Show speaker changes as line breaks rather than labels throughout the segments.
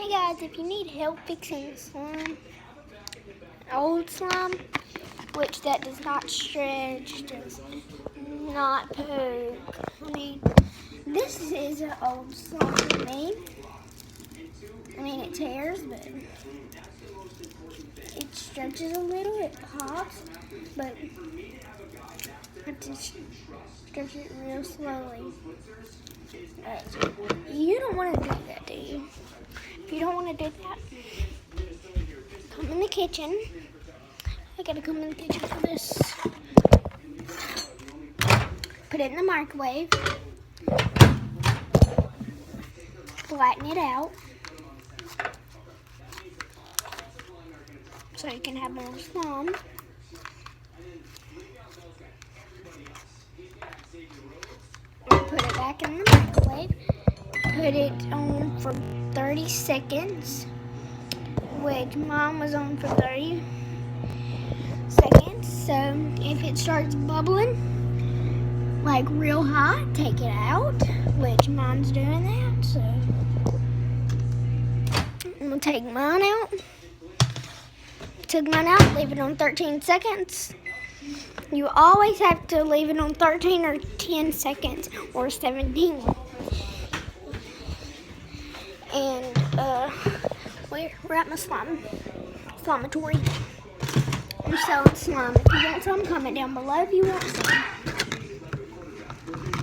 Hey guys, if you need help fixing slime, old slime, which that does not stretch, does not poke. This is an old slime for me. It tears, but it stretches a little, it pops, but I have to stretch it real slowly. You don't want to do that, do you? If you don't want to do that, come in the kitchen. I gotta come in the kitchen for this. Put it in the microwave. Flatten it out so you can have more slime. Put it back in the microwave. Put it on for 30 seconds, which mine was on for 30 seconds. So if it starts bubbling like real hot, take it out, which mine's doing that. So I'm gonna take mine out. Took mine out, leave it on 13 seconds. You always have to leave it on 13 or 10 seconds or 17. And we're at my Slimatory. I'm selling slime. If you want some, comment down below if you want some.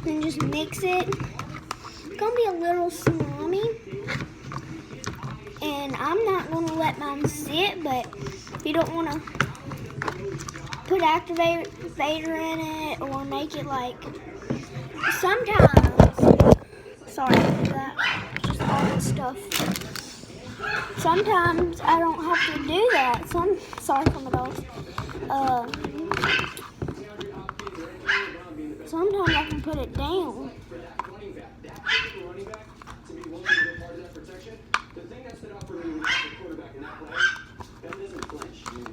Then just mix it. It's gonna be a little slimy. And I'm not gonna let mine sit, but if you don't wanna put activator in it or make it like sometimes, sorry for that, just all this stuff. Sometimes I don't have to do that. Sorry for my dogs. Sometimes I can put it down.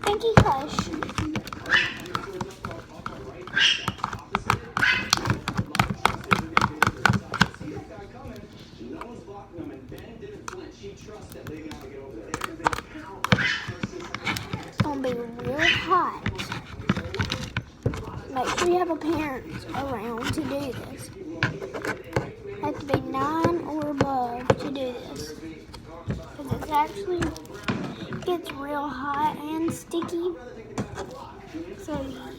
Thank you, Hush. It's gonna be real hot. Make sure you have a parent around to do this. Have to be 9 or above to do this. Because it actually gets real hot and sticky. So yeah.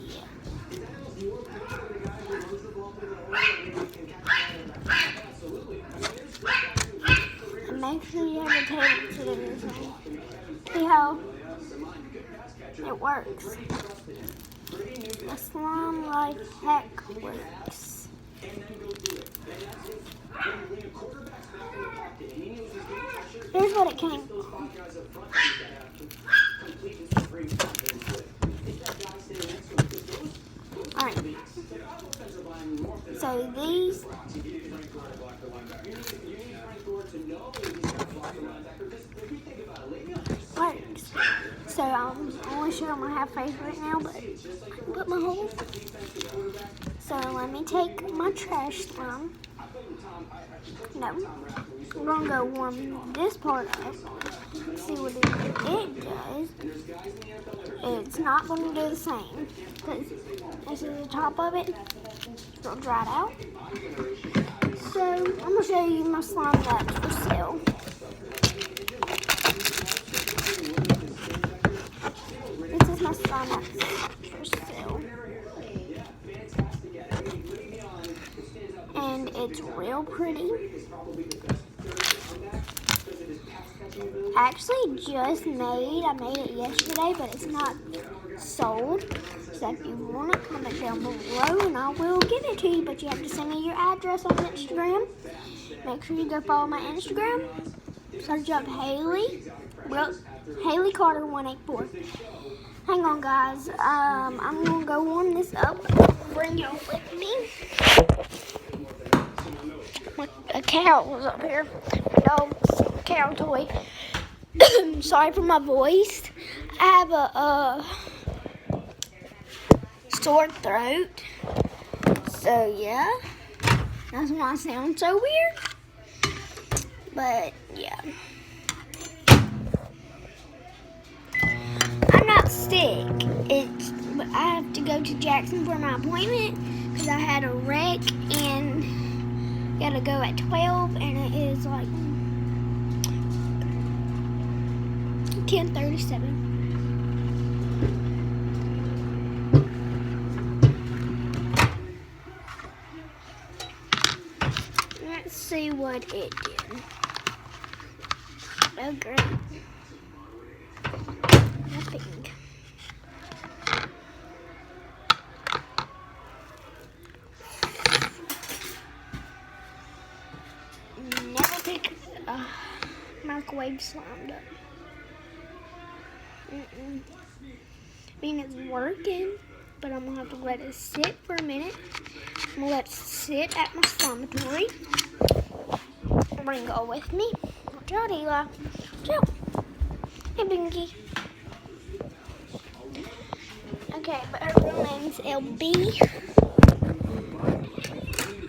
And make sure you have a tape to do this one. See how it works. The slime life hack works. Here's what it came from. Alright. So these works. So I'm only showing my half face right now, but I can put my whole. So let me take my trash slime. No. We're going to go warm this part up. See what it does. It's not going to do the same. Because this is the top of it. It's going to dry it out. So I'm going to show you my slime that's for sale. This is my slime that's for sale. And it's real pretty. Actually just made. I made it yesterday, but it's not sold. So if you want it, comment down below and I will give it to you. But you have to send me your address on Instagram. Make sure you go follow my Instagram. Search up Haley. Well, Haley Carter 184. Hang on, guys. I'm gonna go warm this up. Bring y'all with me. A cow was up here. My dog's cow toy. Sorry for my voice. I have a sore throat. So yeah, that's why I sound so weird. But yeah. sick. But I have to go to Jackson for my appointment because I had a wreck and gotta go at 12, and it is like 10:37. Let's see what it did. Oh, great. Nothing. Never pick a microwave slammed up. I mean, it's working, but I'm gonna have to let it sit for a minute. I'm gonna let it sit at my slamatory. Bring it all with me. Watch out, Eli. Watch out. Hey, Binky. Okay, but her real name's LB.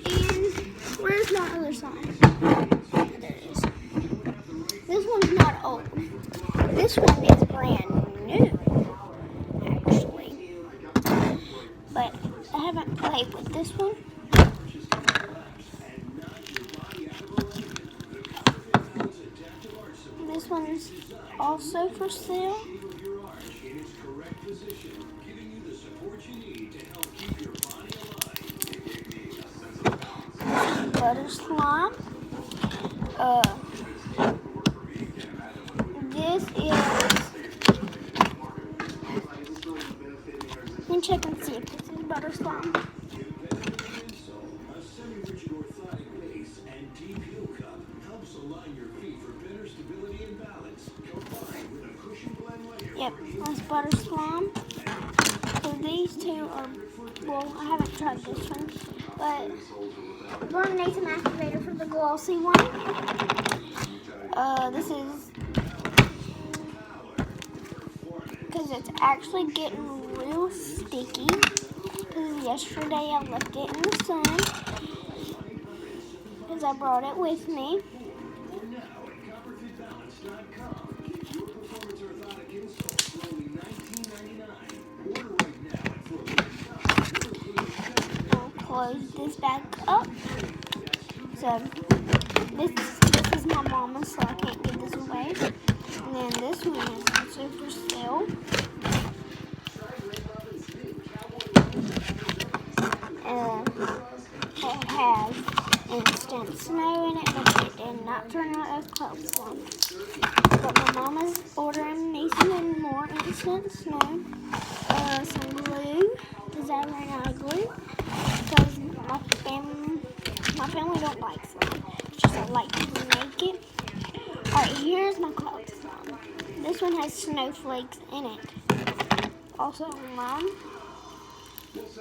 And where's my other sign? There it is. This one's not old. This one is brand new, actually. But I haven't played with this one. This one's also for sale. Butter slime. This is. Let me check and see if this is butter slime. Yep, that's butter slime. So these two are, well, I haven't tried this one, but we're going to need some activator for the glossy one. This is, because it's actually getting real sticky, because yesterday I left it in the sun, because I brought it with me. Close this back up. So this is my mama's, so I can't give this away. And then this one is also for sale. It has instant snow in it, but it did not turn out as close one. But my mama's ordering me some more instant snow. Some glue, because I ran out of glue. Because my family don't like slime. It's just I like to make it. Alright, here's my cloud slime. This one has snowflakes in it. Also lime. This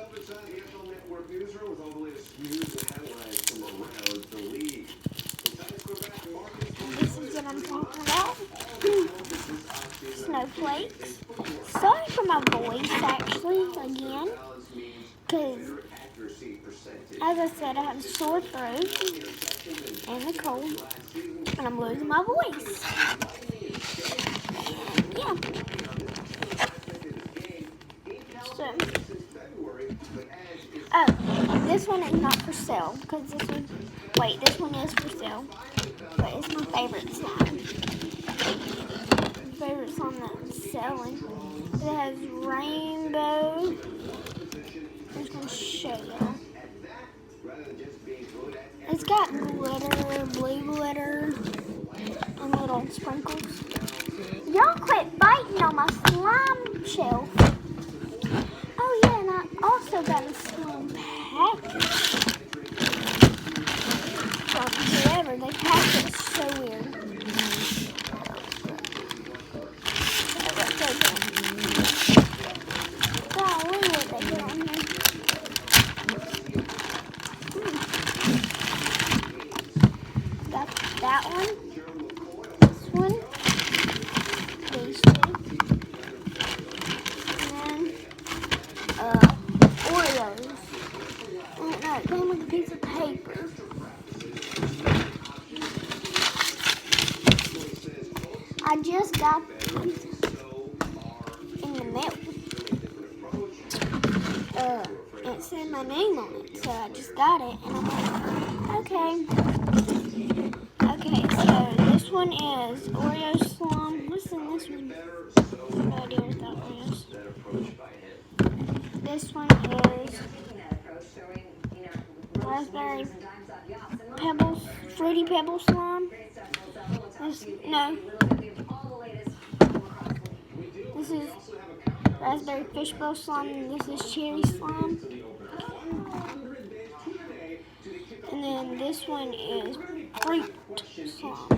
is what I'm talking about. Snowflakes. Sorry for my voice, actually, again. Because, as I said, I have a sore throat and a cold, and I'm losing my voice. And, yeah. So, oh, this one is not for sale, because this one is for sale, but it's my favorite slime. Favorite slime that's selling. It has rainbow. I'm just going to show you. It's got glitter, blue glitter, and little sprinkles. Y'all quit biting on my slime shelf. Oh yeah, and I also got a slime package. From whoever, they packed it so weird. Golly, what they put on here. Got that one, this one, these two, and Oreos. Oh no, it came with a piece of paper. I just got these in the said my name on it, so I just got it, and I'm like, okay. Okay, so this one is Oreo Slum. What's in this one? No idea what that one is. This one is Raspberry Pebbles, Fruity Pebble Slime. This is Raspberry Fishbowl Slime, and this is Cherry Slime. And then this one is Fruit Slime.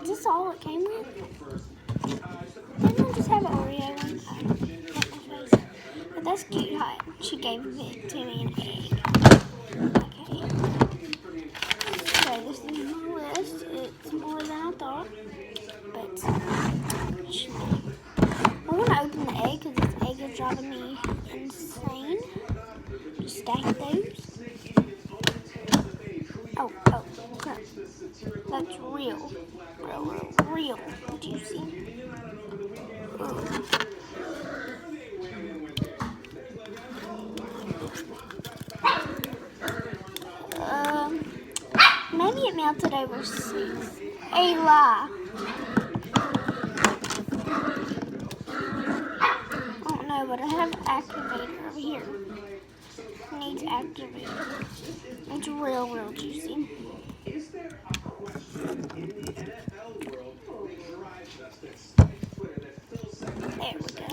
Is this all it came with? Didn't I just have an Oreo one? But that's cute how she gave it to me an egg. Okay. So this is my list. It's more than I thought. But I want to open the egg because this egg is driving me insane. Just stack those. Oh, crap. That's real. Real juicy. Maybe it melted overseas. A lie. I don't know, but I have an activator over here. It needs activator. It's real juicy. There we go.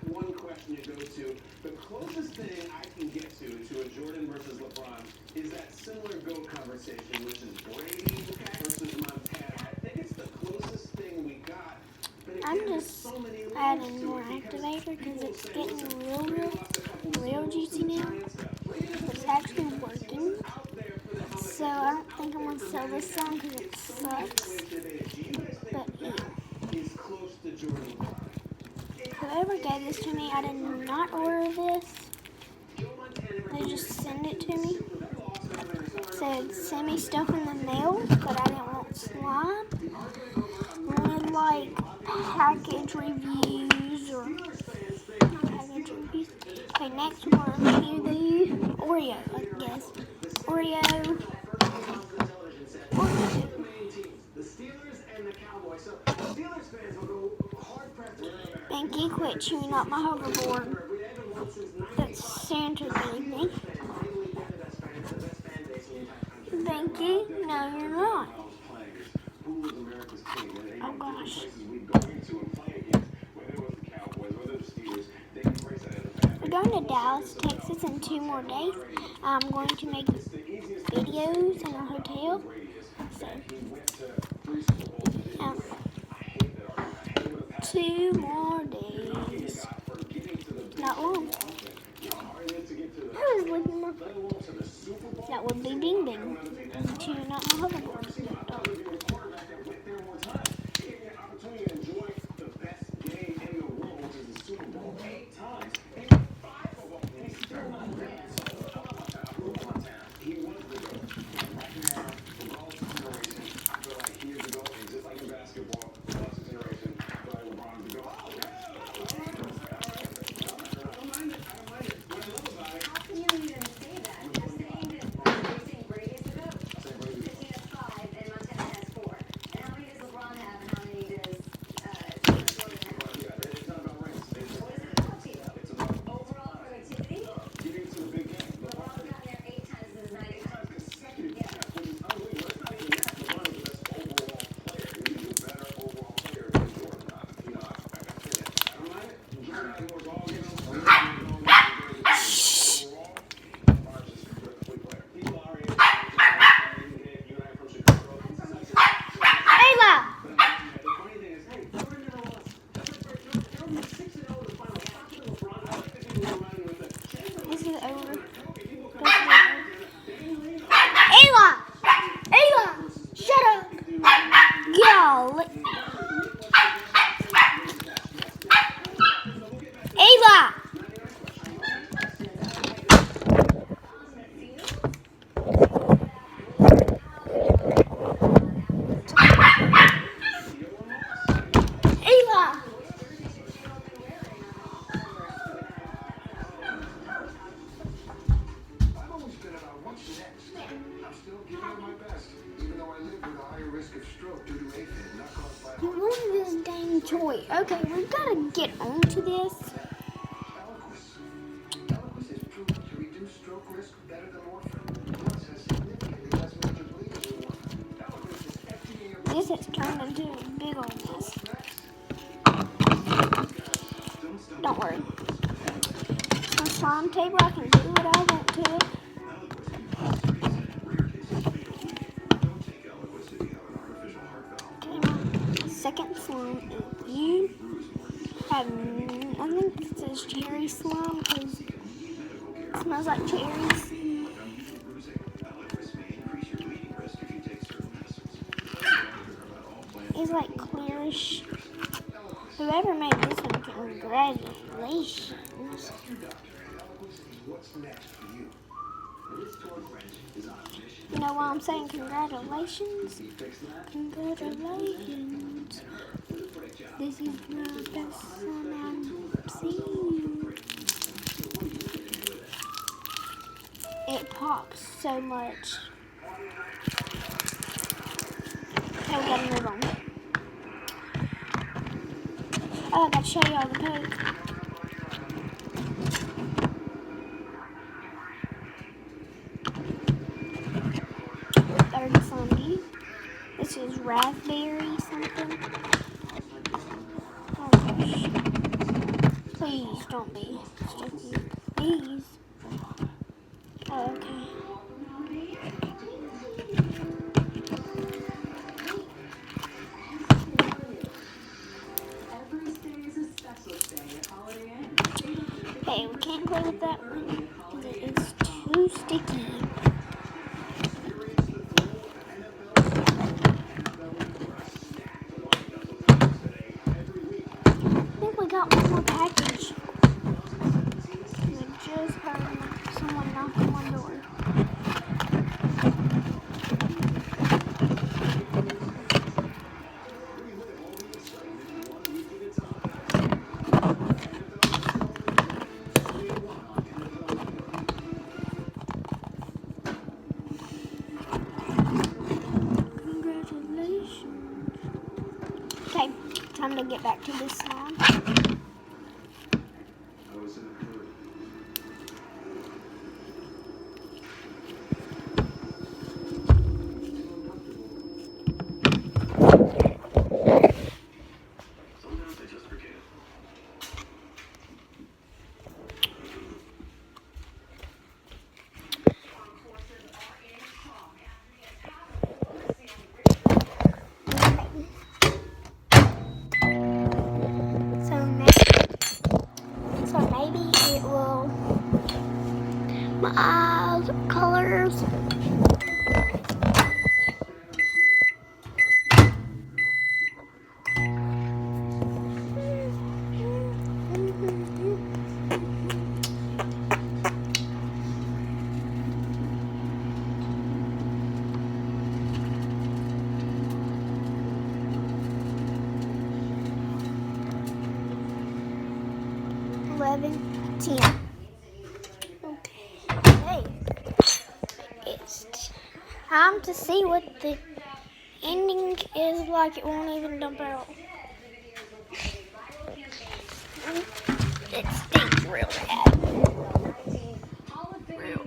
One question you go to. The closest thing I can get to a Jordan versus LeBron is that similar GOAT conversation, which is Brady versus Montana. I think it's the closest thing we got.
I'm just adding more activator because it's getting real juicy now. It's actually working. So I don't think I'm going to sell this song because it sucks. But yeah. Whoever gave this to me, I did not order this. They just sent it to me. It said send me stuff in the mail, but I didn't want slime. I wanted like package reviews or package reviews. Okay, next we're review the Oreo, I guess. Oreo. Banky, quit chewing up my hoverboard. That's Santa gave me. Banky, no you're not. Oh gosh. We're going to Dallas, Texas in 2 more days. I'm going to make videos in a hotel. So, 2 more days. Not long. I was looking at that would be Bing Bing. Chewing up my hoverboard.
risk of stroke due to AFib not caused by
You wanted this dang toy. Okay, we've got to get onto this.
Eliquis. Eliquis is proven to reduce stroke risk better than warfarin. Plus has significantly less major bleeding than warfarin. Eliquis is FDA approved.
This has turned into a big old mess. Don't worry. My slime table, I can do what I want to it. Okay, my second slime is you. I think this is cherry slime because it smells like cherries. It's like clearish. Whoever made this one, congratulations.
What's next for you? This tour French is on a mission.
You know why I'm saying congratulations? Congratulations. This is my best son I've seen. It pops so much. Okay, we gotta move on. Oh, I gotta show you all the poke. Third Sunday. This is raspberry something. Oh gosh. Please don't be sticky. Please. Oh, okay. Okay, we can't play with that one because it is too sticky. I think we got one more package. We just heard someone knock on my door. Congratulations. Okay, time to get back to this slime. So maybe it will. My eyes, colors. Okay. It's time to see what the ending is like. It won't even dump out. It stinks real bad. Real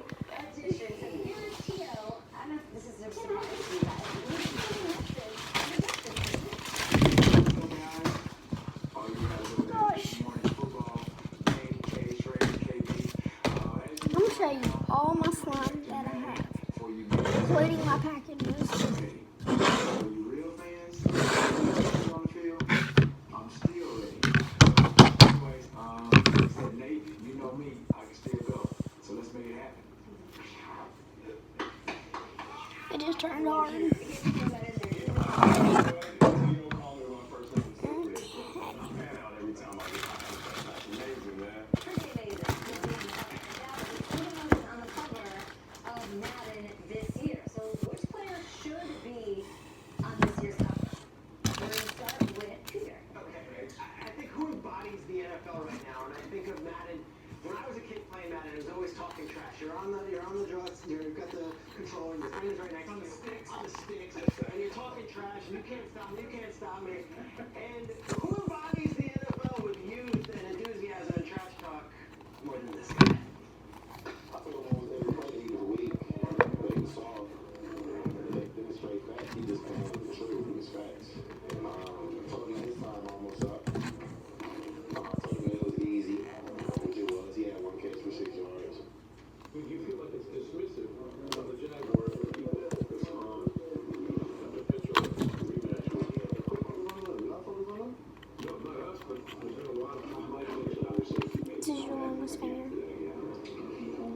gosh. I'm gonna show you all my slime that I have, including my packages.
You know me.
You can't stop me. You can't stop me. And who embodies the NFL with youth and enthusiasm and trash talk more than this guy?
I told him almost every play he was weak, but he was soft. They demonstrate facts. He just can't handle the truth with his facts. I told him his time almost up. I told him it was easy, which it was. He had one catch for 6 yards.
You feel like it's dismissive of the Jaguars when people focus on the potential rematch.
Not for the run?
No, not us, but there's been a lot of highlights of other safety.
This is your longest finger.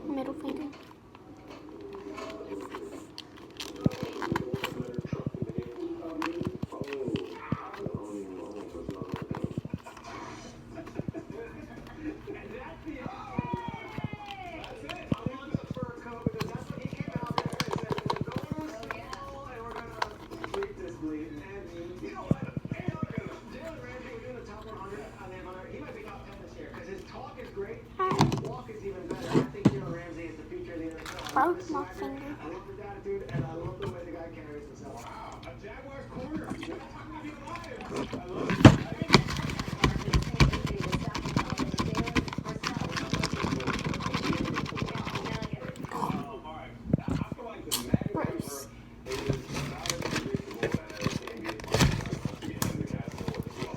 Middle finger. Broke my finger.
I love his attitude and I love the way the guy carries himself.
Wow, a Jaguars corner. What time to be alive? I love it. All right. I feel like the Madden cover is not as predictable as the NBA Finals. And the guys know what to do.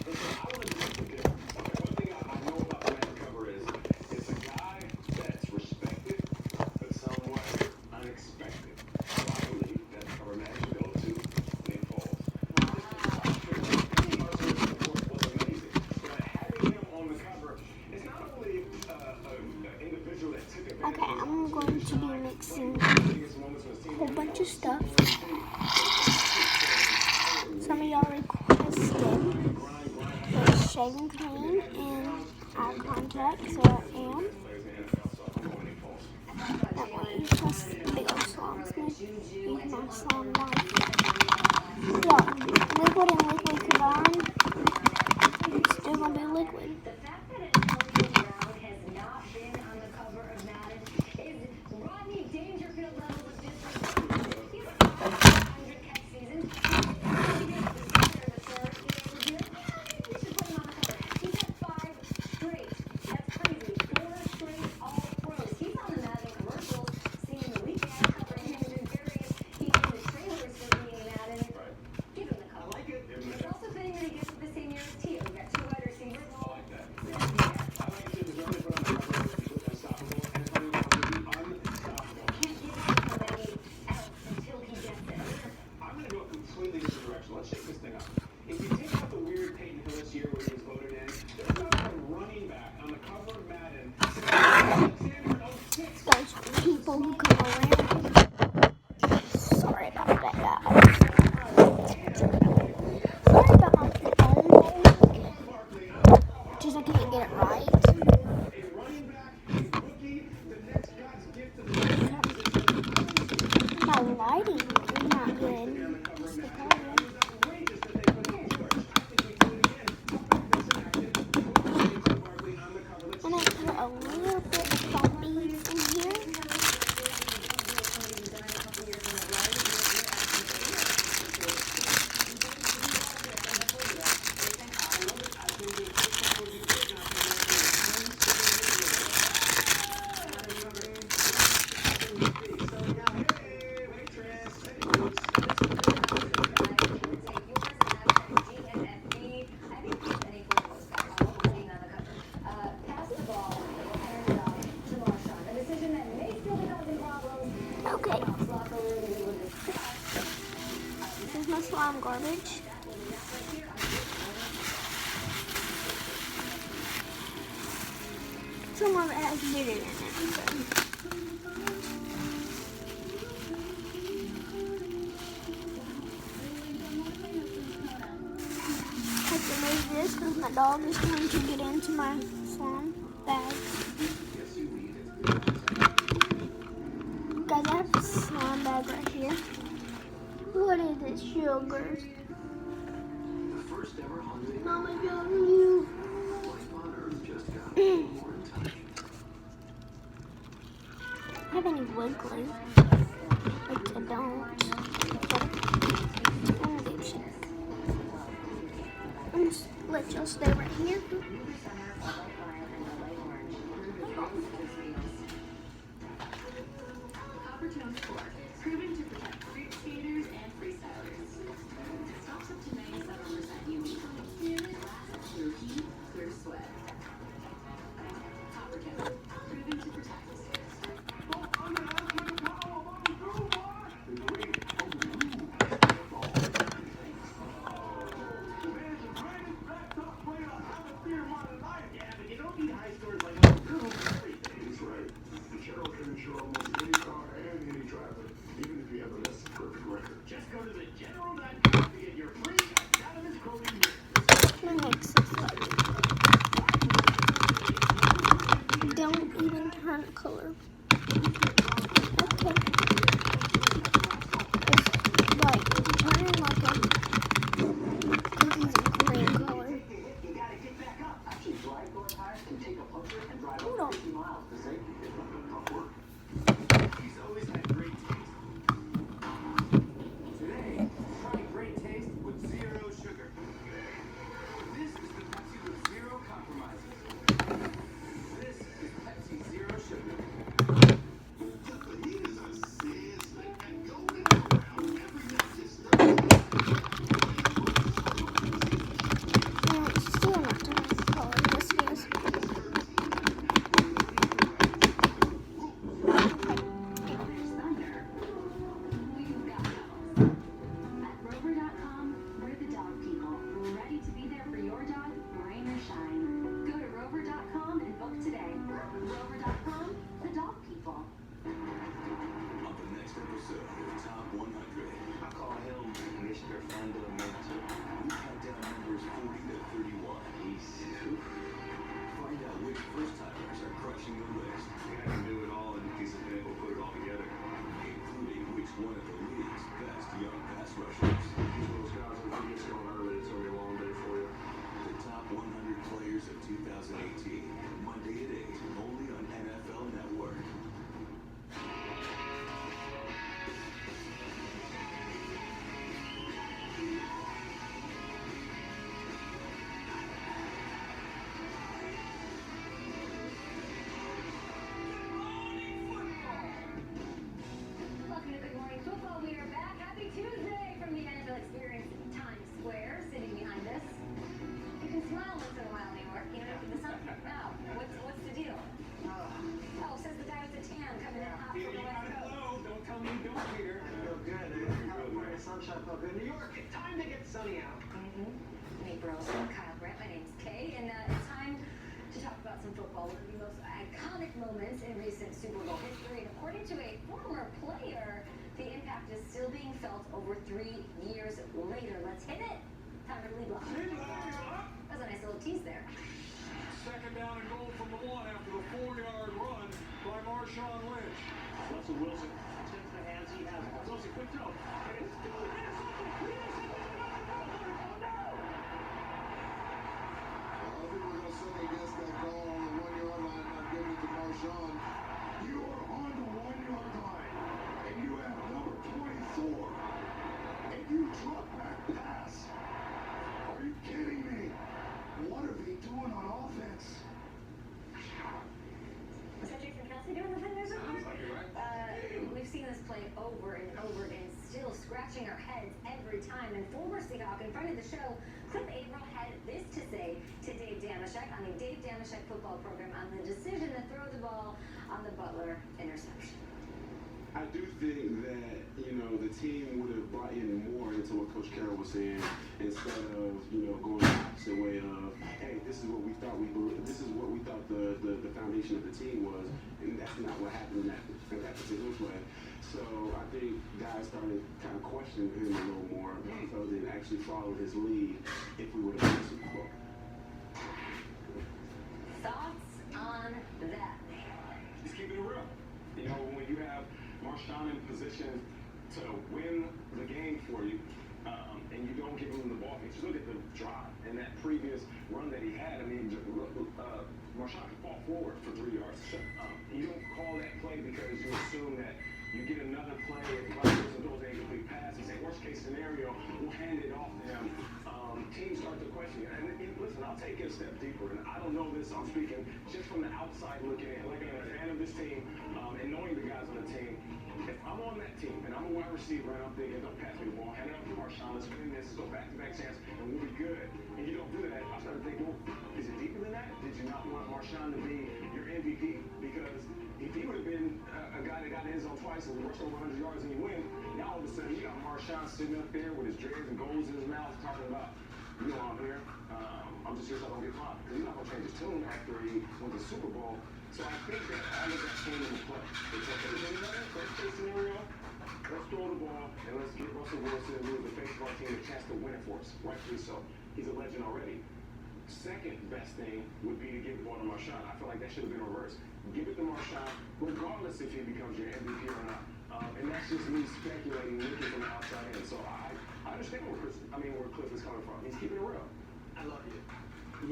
Listen, I want to do something different. One thing I know about the Madden cover is it's a guy that's respected, but somewhat unexpected. So I believe that cover man should go to Nick Foles. Was amazing, but having him on the cover is not only an individual that took advantage.
Okay, I'm going to be mixing a whole bunch of stuff. Some of y'all requested the shaving cream and eye contact, so I am. That way you trust big old slums. You can have slum life. Yeah, liquid and liquid combined. It's still gonna be liquid.
The fact that Antonio Brown has not been on the cover of Madden is Rodney Dangerfield level of disrespect. He has a 500 catch season. We should put him on the cover. He's had 5 straight. That's crazy. 4 straight All-Pros. He's on the Madden commercials, seeing the weekend covering him in various. He's in the trailers for being Madden. Give him the cover.
I like it.
It's also fitting that he gets it the same year as Tio. We got 2 wide receivers.
I like that.
I like to deserve it, but I'm not unstoppable. Antonio Brown will be unstoppable.
Can't give him somebody else until he gets it.
I'm going to go a completely different direction. Let's shake this thing up. If you take out the weird Peyton Hillis year where he was voted in, there's not a running back on the cover of Madden. Alexander 06.
Those people who come around. Sorry about that, guys. Sorry about my phone. Just I can't get it right.
A running back, a rookie, the next God's gift to the
My lighting is not good. It's the problem.
outrageous that they put in George. I think we do it again. Come back this action. Put Barkley on the cover. Let's
I'm gonna put a little bit of zombies in here. Okay. This is my slime garbage. Some of it has bitter in it. So. I have to move this because my dog is going to get into my slime bag. Guys, I have a slime bag right here. What is it, sugars? Mama, love you. I have any wood glue? Like I don't. here.
Uber Summer, all light violet, and the light orange. Prove it fits this feels.
Copper Tone Sport, proven to protect street skaters and freestylers. Stops up to 97% UV. Lasts through heat, through sweat. Copper Tone, proven to protect.
Yeah, but you don't need high scores like that.
He's right. The General can insure almost any car and any driver, even if you have a less than perfect record.
Just go to thegeneral.com to get your free anonymous quoting.
My neck's so sweaty. Don't even turn color. Okay. It's like turning like a green color.
You gotta get back up. Actually, drive door tires can take a puncture and drive
Hold
up
on.
50 miles. The same. It's not gonna tough work. He's always had great taste. Today, try great taste with zero sugar. This is the Pepsi with zero compromises. This is Pepsi Zero Sugar.
No, it's still not turning color. Yes, it is.
There's thunder. We've got those. At Rover.com, we're the dog people. Ready to be there for your dog, rain or shine. Go to Rover.com and book today. Rover.com, the dog people.
On the next episode of Top 100,
I call him Mr. Fundamental.
we count down numbers 40 to 31. Find out which first-timers are crushing the list,
I can do it all in a piece of paper, put it all together.
including which one of the league's best young pass rushers.
These those guys, if you get going early, it's gonna be a long day for you.
The top 100 players of 2018, Monday at 8, only on NFL Network.
Welcome to Good Morning Football. We are back. Happy Tuesday from the NFL Experience in Times Square. Sitting behind us, you can smile once in a while, New York. You know, the sun. Now, what's the deal? Oh, says the guy with the tan coming in hot from the West Coast.
Hello, don't tell me you don't hear. Feel good. California sunshine felt good. New York, it's time to get sunny out.
Nate Burleson, Kyle Grant. My name's Kay, and it's time to talk about some football. One of the most iconic moments in recent Super Bowl history. And according to a former player, the impact is still being felt over 3 years later. Let's hit it. Time for the lead block. That was a nice little tease there.
Second down and goal from the 1 after the 4-yard run by Marshawn Lynch.
Russell Wilson tips the hands he has. Wilson, quick throw. And it's
A lot of people are going to second guess that goal on the 1-yard line, not giving it to Marshawn.
You are on the 1-yard line, and you have number 24, and you drop back pass. Are you kidding me? What are they doing on offense?
Was that Jason Kelsey doing the thing there somewhere? We've seen this play over and over again, still scratching our heads every time. And former Seahawk in front of the show, Cliff Averill had this to say to Dave Dameshek on the Dave Dameshek football program on the decision to throw the ball on the Butler interception.
I do think that, the team would have brought in more into what Coach Carroll was saying instead of, going the opposite way of, hey, this is what we thought the foundation of the team was, and that's not what happened in that particular play. So I think guys started kind of questioning him a little more, so they actually followed his lead if we would have won the Super Bowl.
Thoughts on that?
Just keeping it real. When you have Marshawn in position to win the game for you, and you don't give him the ball, just look at the drive and that previous run that he had. Marshawn could fall forward for 3 yards. You don't call that play because you assume that you get another play if Russell throws an incomplete pass. You say, worst case scenario, we'll hand it off to him teams start to question you. And listen, I'll take it a step deeper. And I don't know this. I'm speaking just from the outside looking in, like a fan of this team, and knowing the guys on the team. If I'm on that team and I'm a wide receiver and I'm thinking, don't pass me the ball, hand it off to Marshawn, let's win this, go back-to-back chance, and we'll be good. And you don't do that. I started thinking, well, is it deeper than that? Did you not want Marshawn to be your MVP? Because if he would have been a guy that got in his zone twice and rushed over 100 yards and you win, now all of a sudden you got Marshawn sitting up there with his dreads and goals in his mouth talking about, you know, I'm here. I'm just here so I don't get caught. Because he's not going to change his tune after he won the Super Bowl. So I think that all of that came into play. It's okay, first case scenario, let's throw the ball and let's get Russell Wilson, who is the face of our team, a chance to win it for us. Rightfully so. He's a legend already. Second best thing would be to give the ball to Marshawn. I feel like that should have been reversed. Give it to Marshawn, regardless if he becomes your MVP or not. And that's just me speculating, looking from the outside in. So I understand where Cliff is coming from. He's keeping it real.
I love you.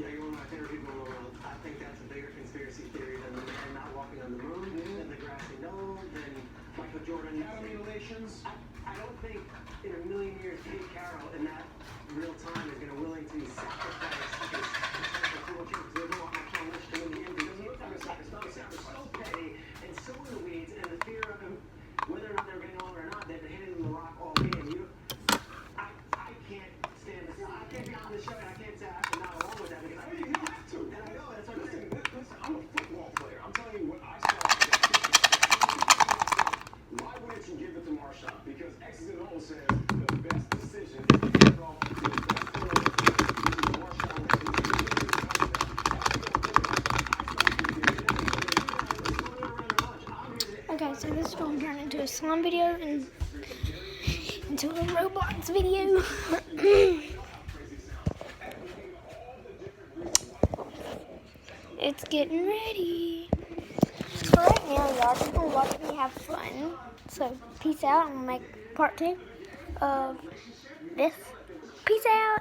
Yeah, you're one of my favorite people in the world. I think that's a bigger conspiracy theory than the man not walking on the moon, than the grassy knoll, than Michael Jordan.
Academy relations.
I don't think in a million years Pete Carroll in that real time is going to willing to sacrifice his cool kid because they don't want my Sean Lynch to win the MVP. It doesn't look like a sacrifice. It's so petty and so in the weeds, and the fear of him, whether or not they're getting older or not, they've been hitting him the rock all game. I can't stand this. I can't be on this show and I can't say I'm not along with that because I
You don't have to.
and I know that's what I'm saying.
Listen, I'm a football player. I'm telling you what I saw. Why wouldn't you give it to Marshawn? Because X's and O's says the best decision is to give it off to the best player. Marshawn.
Okay, so this is going to turn into a slime video and into a Roblox video. It's getting ready. So right now, y'all just gonna watch me have fun. So peace out. I'm gonna make part 2 of this. Peace out.